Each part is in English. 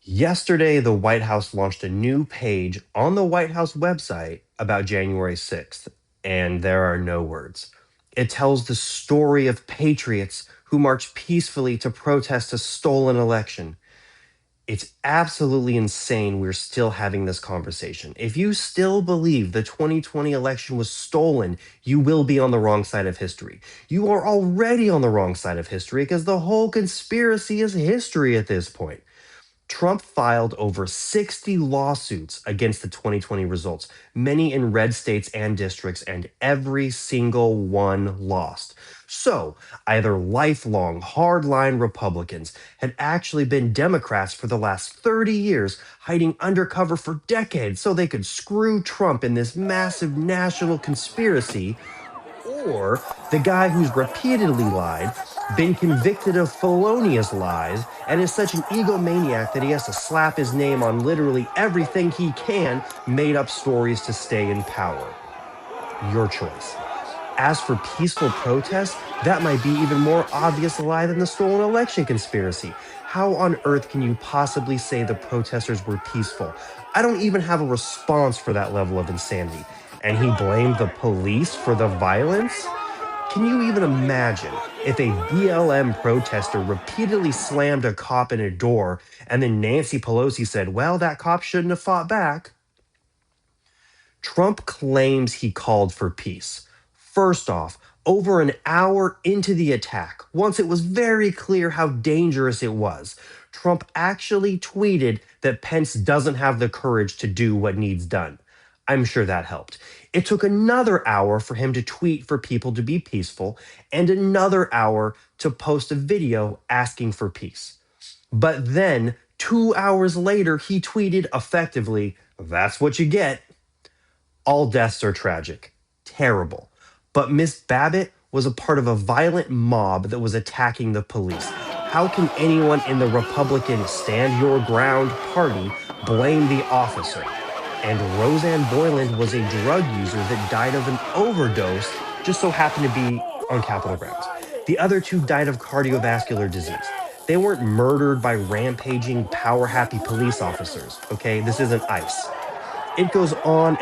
Yesterday, the White House launched a new page on the White House website about January 6th, and there are no words. It tells the story of patriots who marched peacefully to protest a stolen election. It's absolutely insane we're still having this conversation. If you still believe the 2020 election was stolen, you will be on the wrong side of history. You are already on the wrong side of history because the whole conspiracy is history at this point. Trump filed over 60 lawsuits against the 2020 results, many in red states and districts, and every single one lost. So, either lifelong hardline Republicans had actually been Democrats for the last 30 years, hiding undercover for decades so they could screw Trump in this massive national conspiracy, or the guy who's repeatedly lied, been convicted of felonious lies, and is such an egomaniac that he has to slap his name on literally everything he can, made up stories to stay in power. Your choice. As for peaceful protests, that might be even more obvious a lie than the stolen election conspiracy. How on earth can you possibly say the protesters were peaceful? I don't even have a response for that level of insanity. And he blamed the police for the violence? Can you even imagine if a BLM protester repeatedly slammed a cop in a door and then Nancy Pelosi said, well, that cop shouldn't have fought back? Trump claims he called for peace. First off, over an hour into the attack, once it was very clear how dangerous it was, Trump actually tweeted that Pence doesn't have the courage to do what needs done. I'm sure that helped. It took another hour for him to tweet for people to be peaceful, and another hour to post a video asking for peace. But then, 2 hours later, he tweeted effectively, "That's what you get." All deaths are tragic, terrible. But Miss Babbitt was a part of a violent mob that was attacking the police. How can anyone in the Republican Stand Your Ground party blame the officer? And Roseanne Boyland was a drug user that died of an overdose, just so happened to be on Capitol grounds. The other two died of cardiovascular disease. They weren't murdered by rampaging, power happy police officers, okay? This isn't ICE. It goes on,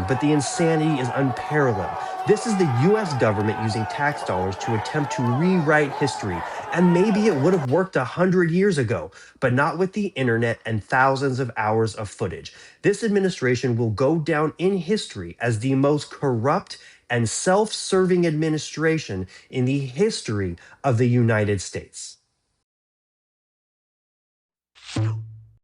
but the insanity is unparalleled. This is the US government using tax dollars to attempt to rewrite history. And maybe it would have worked 100 years ago, but not with the internet and thousands of hours of footage. This administration will go down in history as the most corrupt and self serving administration in the history of the United States.